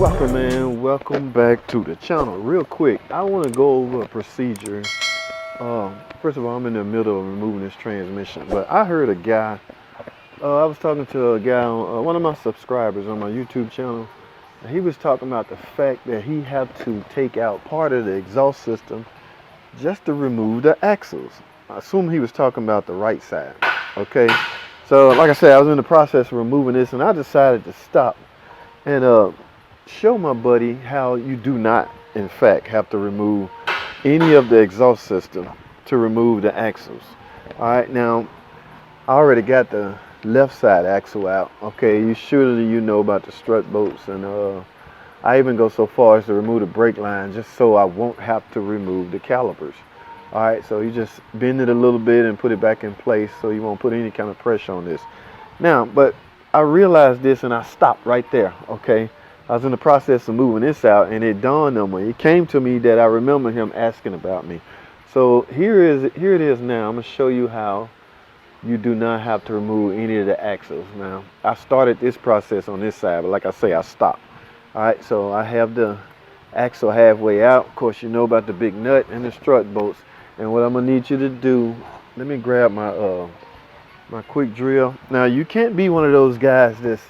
Welcome, man. Welcome back to the channel. Real quick, I want to go over a procedure. First of all, I'm in the middle of removing this transmission, but I heard a guy. I was talking to a guy on one of my subscribers on my YouTube channel. And he was talking about the fact that he had to take out part of the exhaust system just to remove the axles. I assume he was talking about the right side. Okay, so like I said, I was in the process of removing this, and I decided to stop and show my buddy how you do not, in fact, have to remove any of the exhaust system to remove the axles. All right, now I already got the left side axle out. Okay, you know about the strut bolts, and I even go so far as to remove the brake line just so I won't have to remove the calipers. All right, so you just bend it a little bit and put it back in place so you won't put any kind of pressure on this. Now, but I realized this and I stopped right there. Okay, I was in the process of moving this out, and it dawned on me. It came to me that I remember him asking about me. So here it is now. I'm gonna show you how you do not have to remove any of the axles. Now, I started this process on this side, but like I say, I stopped. All right, so I have the axle halfway out. Of course, you know about the big nut and the strut bolts. And what I'm gonna need you to do, let me grab my my quick drill. Now, you can't be one of those guys that's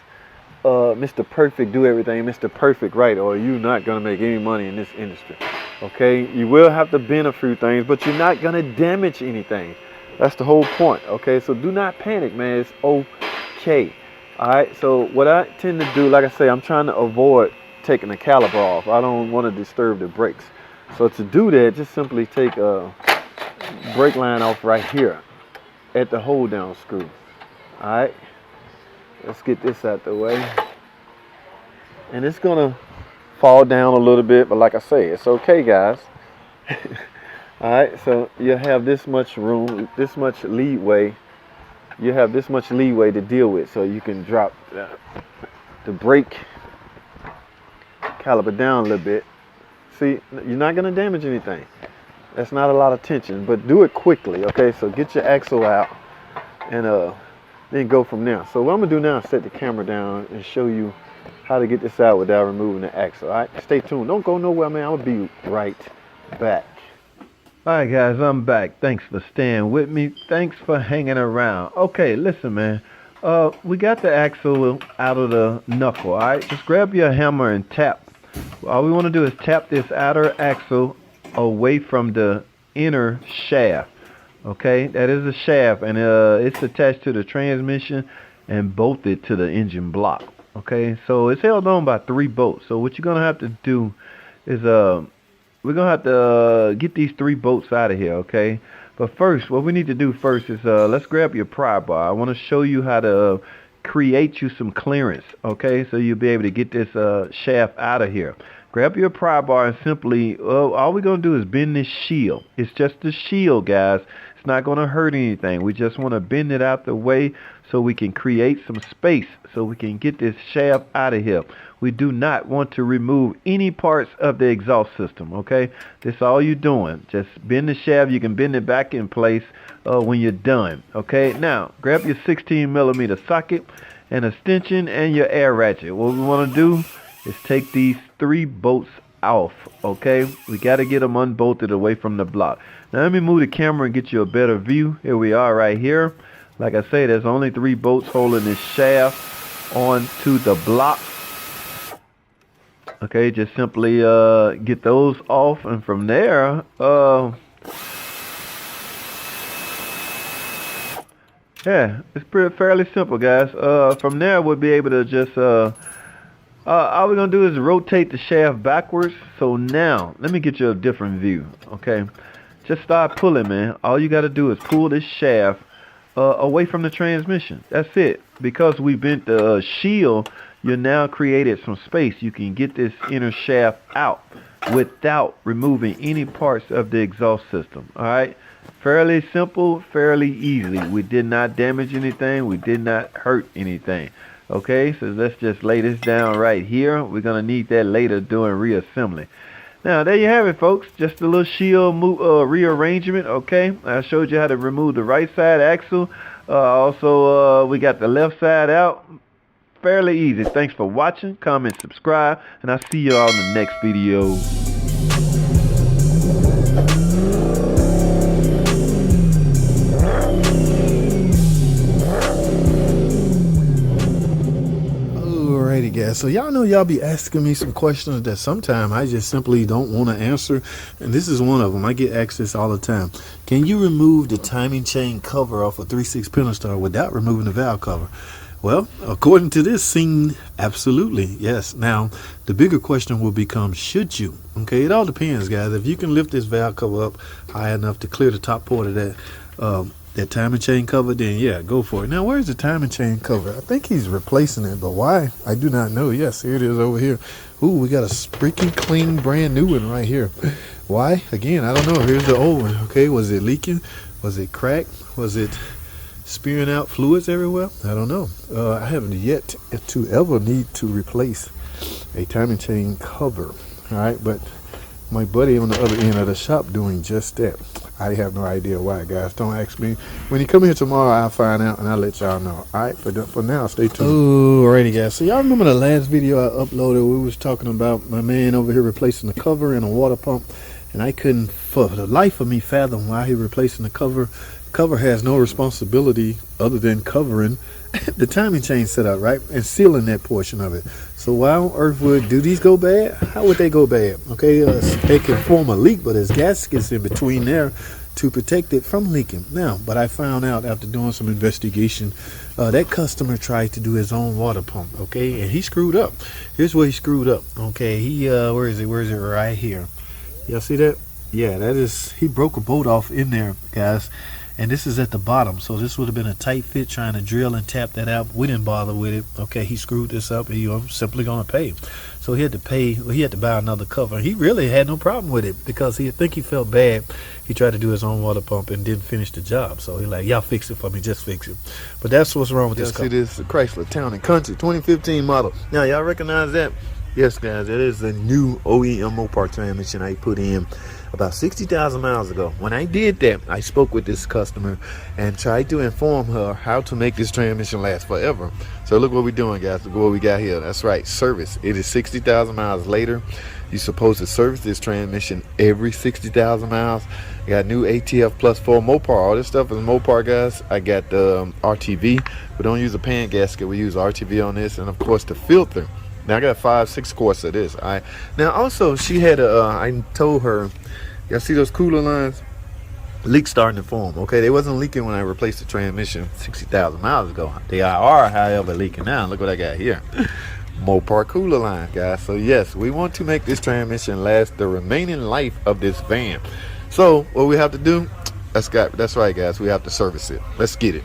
Mr. Perfect, do everything Mr. Perfect right, or you're not gonna make any money in this industry. Okay, you will have to bend a few things, but you're not gonna damage anything. That's the whole point. Okay, so do not panic, man. It's okay. All right, so what I tend to do, like I say, I'm trying to avoid taking the caliper off. I don't want to disturb the brakes. So to do that, just simply take a brake line off right here at the hold down screw. All right, let's get this out the way. And it's gonna fall down a little bit, but like I say, it's okay, guys. All right, so you have this much room, this much leeway. You have this much leeway to deal with, so you can drop the brake caliper down a little bit. See, you're not gonna damage anything. That's not a lot of tension, but do it quickly. Okay, so get your axle out and then go from there. So what I'm gonna do now is set the camera down and show you how to get this out without removing the axle. All right, stay tuned. Don't go nowhere, man. I'm gonna be right back. All right, guys, I'm back. Thanks for staying with me. Thanks for hanging around. Okay, listen, man. We got the axle out of the knuckle. All right, just grab your hammer and tap. All we want to do is tap this outer axle away from the inner shaft. Okay, that is the shaft, and it's attached to the transmission and bolted to the engine block. Okay, so it's held on by 3 bolts. So what you're gonna have to do is we're gonna have to get these 3 bolts out of here. Okay, but first, what we need to do first is let's grab your pry bar. I want to show you how to create you some clearance. Okay, so you'll be able to get this shaft out of here. Grab your pry bar and simply, all we're going to do is bend this shield. It's just the shield, guys. It's not going to hurt anything. We just want to bend it out the way so we can create some space so we can get this shaft out of here. We do not want to remove any parts of the exhaust system, okay? That's all you're doing. Just bend the shaft. You can bend it back in place when you're done, okay? Now, grab your 16mm socket and extension and your air ratchet. What we want to do is take these 3 bolts off. Okay, we got to get them unbolted away from the block. Now let me move the camera and get you a better view. Here we are right here. Like I say, there's only 3 bolts holding this shaft onto the block. Okay, just simply get those off, and from there yeah, it's fairly simple, guys. From there we'll be able to just all we're going to do is rotate the shaft backwards. So now, let me get you a different view, okay? Just start pulling, man. All you got to do is pull this shaft away from the transmission. That's it. Because we bent the shield, you now created some space. You can get this inner shaft out without removing any parts of the exhaust system, all right? Fairly simple, fairly easy. We did not damage anything. We did not hurt anything. Okay, so let's just lay this down right here. We're going to need that later during reassembly. Now, there you have it, folks. Just a little shield rearrangement, okay? I showed you how to remove the right side axle. Also, we got the left side out. fairly easy. Thanks for watching, comment, subscribe, and I'll see you all in the next video. Alrighty guys, so y'all know y'all be asking me some questions that sometimes I just simply don't want to answer, and this is one of them. I get asked this all the time. Can you remove the timing chain cover off a 3/6 Pentastar without removing the valve cover? Well, according to this scene, absolutely, yes. Now, the bigger question will become, should you? Okay, it all depends, guys. If you can lift this valve cover up high enough to clear the top port of that timing chain cover, then yeah, go for it. Now, where's the timing chain cover? I think he's replacing it, but why? I do not know. Yes, here it is over here. Ooh, we got a freaking clean, brand new one right here. Why? Again, I don't know. Here's the old one. Okay, was it leaking? Was it cracked? Was it spewing out fluids everywhere? I don't know. I haven't yet to ever need to replace a timing chain cover. All right, but my buddy on the other end of the shop doing just that. I have no idea why, guys. Don't ask me. When you come here tomorrow, I'll find out and I'll let y'all know. All right, for now, stay tuned. Alrighty, guys. So y'all remember the last video I uploaded? We was talking about my man over here replacing the cover and a water pump, and I couldn't, for the life of me, fathom why he replacing the cover. Cover has no responsibility other than covering the timing chain setup, right, and sealing that portion of it. So why on earth do these go bad? How would they go bad? Okay, they can form a leak, but there's gaskets in between there to protect it from leaking. Now, but I found out after doing some investigation, that customer tried to do his own water pump, okay, and he screwed up. Here's where he screwed up. Okay, he where is it? Right here. Y'all see that? Yeah, that is, he broke a bolt off in there, guys. And this is at the bottom, so this would have been a tight fit trying to drill and tap that out. We didn't bother with it. Okay, he screwed this up, and I'm simply gonna pay. So he had to pay. He had to buy another cover. He really had no problem with it because he felt bad. He tried to do his own water pump and didn't finish the job. So he like, y'all fix it for me, just fix it. But that's what's wrong with this cover. See, this is the Chrysler Town and Country 2015 model. Now y'all recognize that? Yes, guys, that is the new OEM Mopar transmission I put in about 60,000 miles ago. When I did that, I spoke with this customer and tried to inform her how to make this transmission last forever. So look what we're doing, guys. Look what we got here. That's right, service. It is 60,000 miles later. You're supposed to service this transmission every 60,000 miles. I got new ATF plus 4 Mopar. All this stuff is Mopar, guys. I got the RTV. We don't use a pan gasket. We use RTV on this, and of course the filter. Now I got 5-6 quarts of this. All right. Now also she had a. I told her, y'all see those cooler lines? Leaks starting to form. Okay, they wasn't leaking when I replaced the transmission 60,000 miles ago. They are, however, leaking now. Look what I got here. Mopar cooler line, guys. So yes, we want to make this transmission last the remaining life of this van. So what we have to do? That's right, guys. We have to service it. Let's get it.